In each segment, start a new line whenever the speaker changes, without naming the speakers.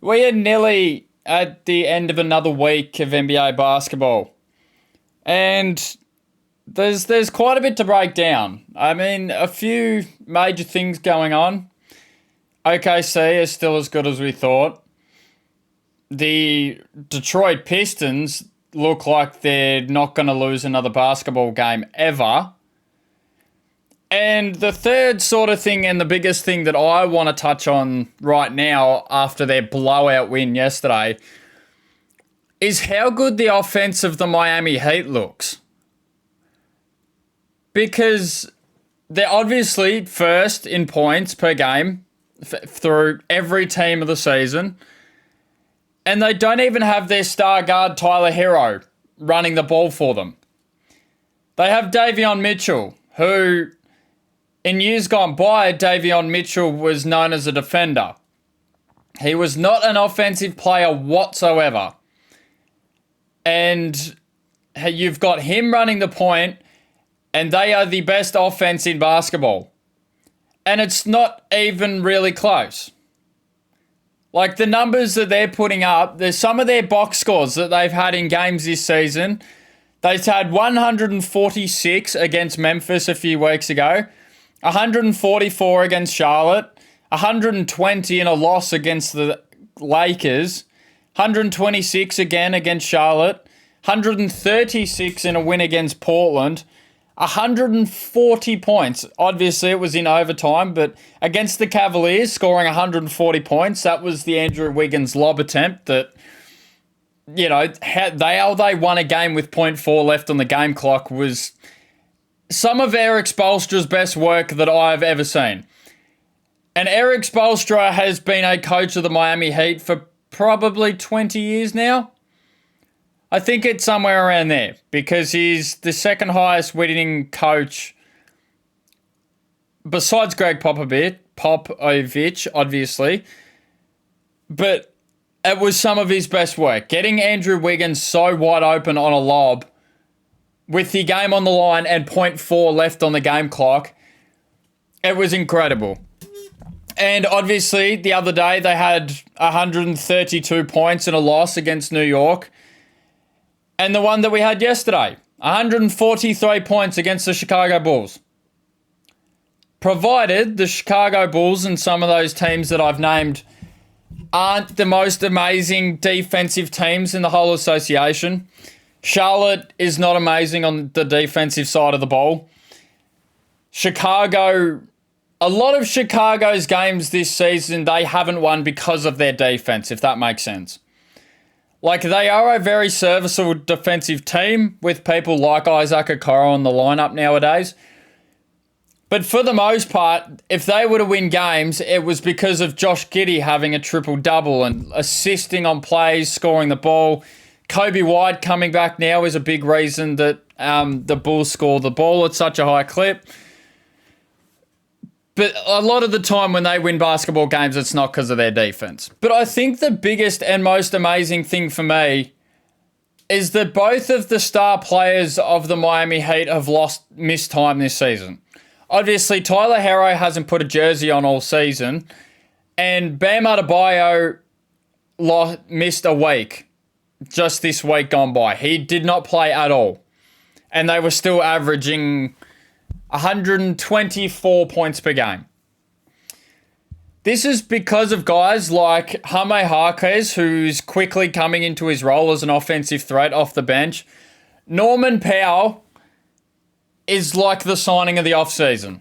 We are nearly at the end of another week of NBA basketball, and there's quite a bit to break down. I mean, a few major things going on. OKC is still as good as we thought. The Detroit Pistons look like they're not going to lose another basketball game ever. And the third sort of thing, and the biggest thing that I want to touch on right now after their blowout win yesterday, is how good the offense of the Miami Heat looks. Because they're obviously first in points per game through every team of the season. And they don't even have their star guard Tyler Hero running the ball for them. They have Davion Mitchell, who in years gone by, Davion Mitchell was known as a defender. He was not an offensive player whatsoever. And you've got him running the point, and they are the best offense in basketball. And it's not even really close. Like the numbers that they're putting up, there's some of their box scores that they've had in games this season. They've had 146 against Memphis a few weeks ago, 144 against Charlotte, 120 in a loss against the Lakers, 126 again against Charlotte, 136 in a win against Portland, 140 points. Obviously, it was in overtime, but against the Cavaliers, scoring 140 points, that was the Andrew Wiggins lob attempt that, you know, how they won a game with point 0.4 left on the game clock was some of Eric Spoelstra's best work that I've ever seen. And Eric Spoelstra has been a coach of the Miami Heat for probably 20 years now. I think it's somewhere around there because he's the second highest winning coach besides Greg Popovich, obviously. But it was some of his best work. Getting Andrew Wiggins so wide open on a lob with the game on the line and point 0.4 left on the game clock, it was incredible. And obviously, the other day, they had 132 points in a loss against New York. And the one that we had yesterday, 143 points against the Chicago Bulls. Provided the Chicago Bulls and some of those teams that I've named aren't the most amazing defensive teams in the whole association. Charlotte is not amazing on the defensive side of the ball. Chicago, a lot of Chicago's games this season, they haven't won because of their defense, if that makes sense. Like, they are a very serviceable defensive team with people like Isaac Okoro in the lineup nowadays. But for the most part, if they were to win games, it was because of Josh Giddey having a triple-double and assisting on plays, scoring the ball. Kobe White coming back now is a big reason that the Bulls score the ball at such a high clip. But a lot of the time when they win basketball games, it's not because of their defense. But I think the biggest and most amazing thing for me is that both of the star players of the Miami Heat have missed time this season. Obviously, Tyler Hero hasn't put a jersey on all season, and Bam Adebayo missed a week just this week gone by. He did not play at all, and they were still averaging 124 points per game. This is because of guys like Jaime Jaquez, who's quickly coming into his role as an offensive threat off the bench. Norman Powell is like the signing of the offseason.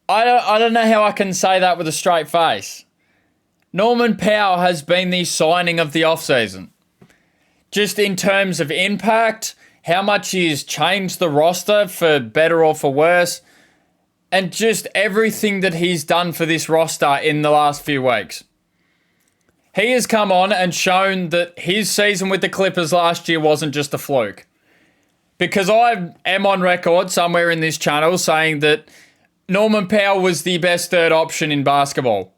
I don't know how I can say that with a straight face. Norman Powell has been the signing of the offseason. Just in terms of impact, how much he's changed the roster for better or for worse, and just everything that he's done for this roster in the last few weeks. He has come on and shown that his season with the Clippers last year wasn't just a fluke. Because I am on record somewhere in this channel saying that Norman Powell was the best third option in basketball,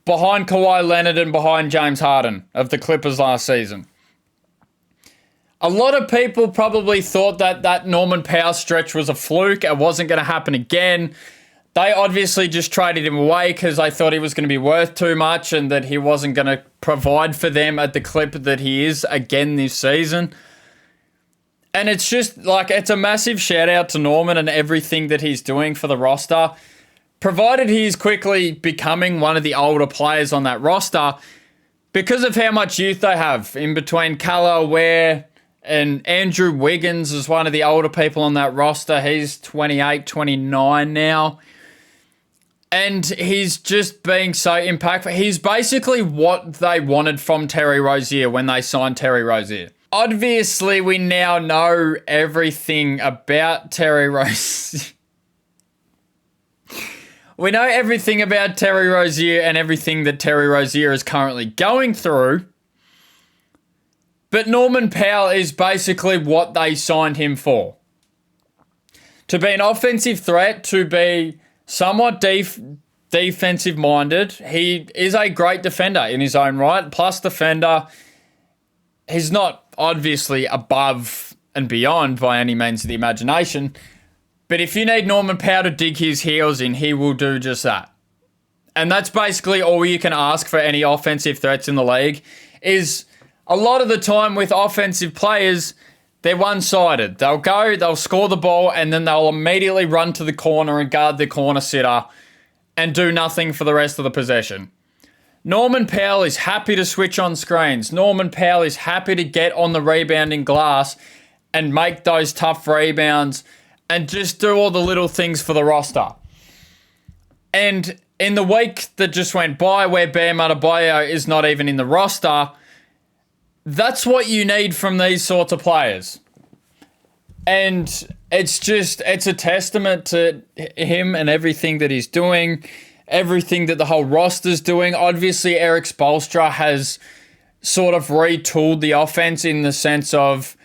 behind Kawhi Leonard and behind James Harden of the Clippers last season. A lot of people probably thought that Norman Powell stretch was a fluke. It wasn't going to happen again. They obviously just traded him away because they thought he was going to be worth too much and that he wasn't going to provide for them at the clip that he is again this season. And it's just like, it's a massive shout out to Norman and everything that he's doing for the roster. Provided he's quickly becoming one of the older players on that roster because of how much youth they have in between Callum Ware and Andrew Wiggins is one of the older people on that roster. He's 28, 29 now. And he's just being so impactful. He's basically what they wanted from Terry Rozier when they signed Terry Rozier. Obviously, we now know everything about Terry Rozier. We know everything about Terry Rozier and everything that Terry Rozier is currently going through. But Norman Powell is basically what they signed him for. To be an offensive threat, to be somewhat defensive minded. He is a great defender in his own right. Plus defender, he's not obviously above and beyond by any means of the imagination. But if you need Norman Powell to dig his heels in, he will do just that. And that's basically all you can ask for any offensive threats in the league is a lot of the time with offensive players, they're one-sided. They'll go, they'll score the ball, and then they'll immediately run to the corner and guard the corner sitter and do nothing for the rest of the possession. Norman Powell is happy to switch on screens. Norman Powell is happy to get on the rebounding glass and make those tough rebounds and just do all the little things for the roster. And in the week that just went by where Bam Adebayo is not even in the roster, that's what you need from these sorts of players. And it's a testament to him and everything that he's doing, everything that the whole roster's doing. Obviously, Eric Spoelstra has sort of retooled the offense in the sense of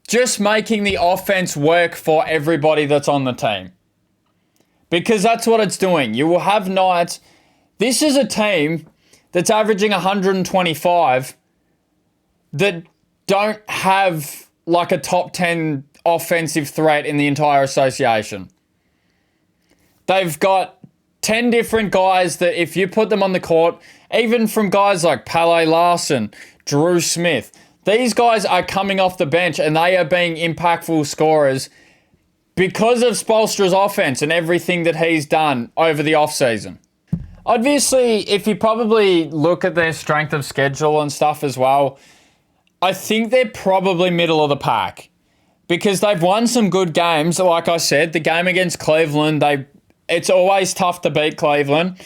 just making the offense work for everybody that's on the team. Because that's what it's doing. You will have nights. This is a team that's averaging 125 that don't have like a top 10 offensive threat in the entire association. They've got 10 different guys that if you put them on the court, even from guys like Pele Larson, Drew Smith, these guys are coming off the bench and they are being impactful scorers because of Spoelstra's offense and everything that he's done over the offseason. Obviously, if you probably look at their strength of schedule and stuff as well, I think they're probably middle of the pack because they've won some good games. Like I said, the game against Cleveland, it's always tough to beat Cleveland.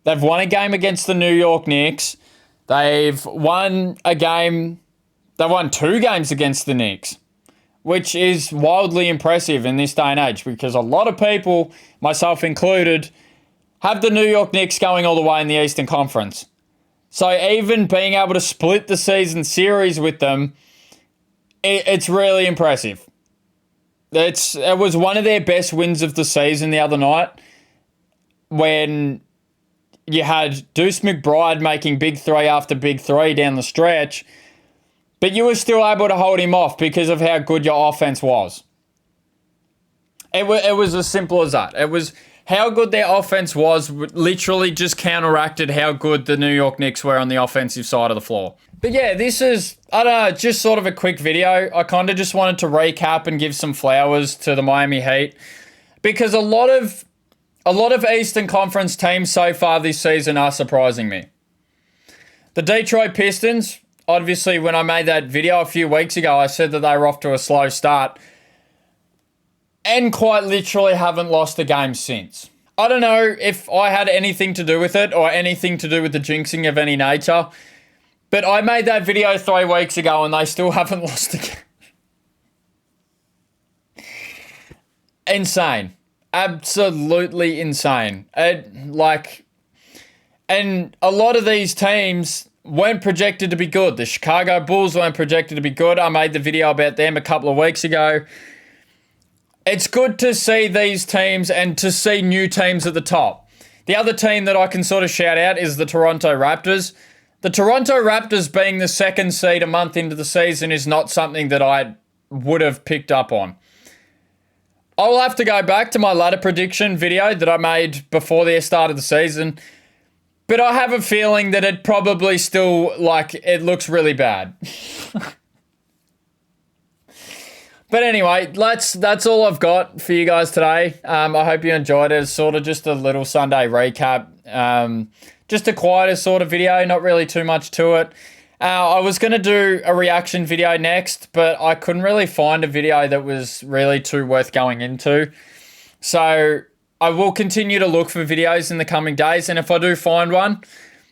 They've won a game against the New York Knicks. They've won 2 games against the Knicks, which is wildly impressive in this day and age because a lot of people, myself included, have the New York Knicks going all the way in the Eastern Conference. So even being able to split the season series with them, it's really impressive. It was one of their best wins of the season the other night when you had Deuce McBride making big three after big three down the stretch, but you were still able to hold him off because of how good your offense was. It was as simple as that. It was how good their offense was literally just counteracted how good the New York Knicks were on the offensive side of the floor. But yeah, this is, I don't know, just sort of a quick video. I kind of just wanted to recap and give some flowers to the Miami Heat because a lot of Eastern Conference teams so far this season are surprising me. The Detroit Pistons, obviously when I made that video a few weeks ago, I said that they were off to a slow start and quite literally haven't lost a game since. I don't know if I had anything to do with it or anything to do with the jinxing of any nature, but I made that video 3 weeks ago and they still haven't lost a game. Insane. Absolutely insane. And a lot of these teams weren't projected to be good. The Chicago Bulls weren't projected to be good. I made the video about them a couple of weeks ago. It's good to see these teams and to see new teams at the top. The other team that I can sort of shout out is the Toronto Raptors. The Toronto Raptors being the 2nd seed a month into the season is not something that I would have picked up on. I will have to go back to my ladder prediction video that I made before the start of the season. But I have a feeling that it probably still, like, it looks really bad. But anyway, that's all I've got for you guys today. I hope you enjoyed it. It's sort of just a little Sunday recap. Just a quieter sort of video, not really too much to it. I was going to do a reaction video next, but I couldn't really find a video that was really too worth going into. So I will continue to look for videos in the coming days, and if I do find one,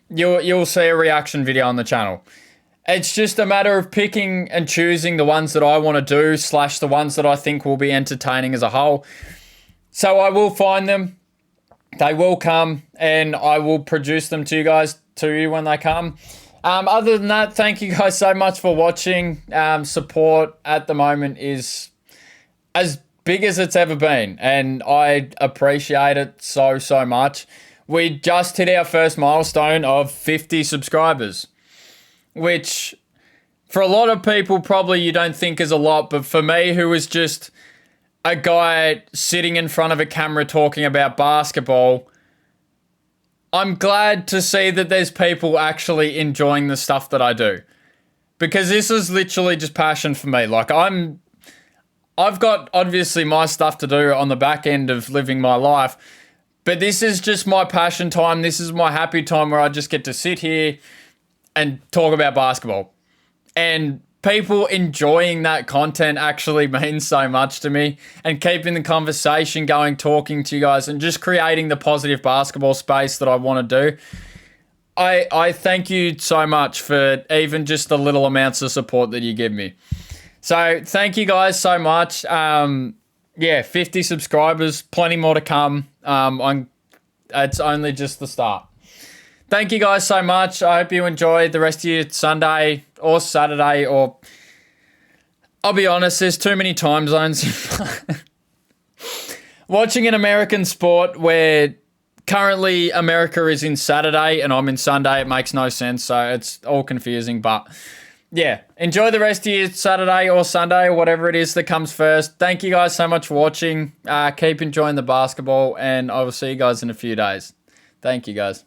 you'll see a reaction video on the channel. It's just a matter of picking and choosing the ones that I want to do / the ones that I think will be entertaining as a whole. So I will find them. They will come, and I will produce them to you when they come. Other than that, thank you guys so much for watching. Support at the moment is as big as it's ever been, and I appreciate it so much. We just hit our first milestone of 50 subscribers, which for a lot of people probably you don't think is a lot, but for me, who was just a guy sitting in front of a camera talking about basketball, I'm glad to see that there's people actually enjoying the stuff that I do, because this is literally just passion for me. Like, I've got obviously my stuff to do on the back end of living my life, but this is just my passion time. This is my happy time where I just get to sit here and talk about basketball. And people enjoying that content actually means so much to me, and keeping the conversation going, talking to you guys, and just creating the positive basketball space that I want to do. I thank you so much for even just the little amounts of support that you give me. So thank you guys so much. 50 subscribers, plenty more to come. It's only just the start. Thank you guys so much. I hope you enjoyed the rest of your Sunday or Saturday, or I'll be honest, there's too many time zones. Watching an American sport where currently America is in Saturday and I'm in Sunday, it makes no sense. So it's all confusing, but yeah, enjoy the rest of your Saturday or Sunday or whatever it is that comes first. Thank you guys so much for watching. Keep enjoying the basketball, and I will see you guys in a few days. Thank you guys.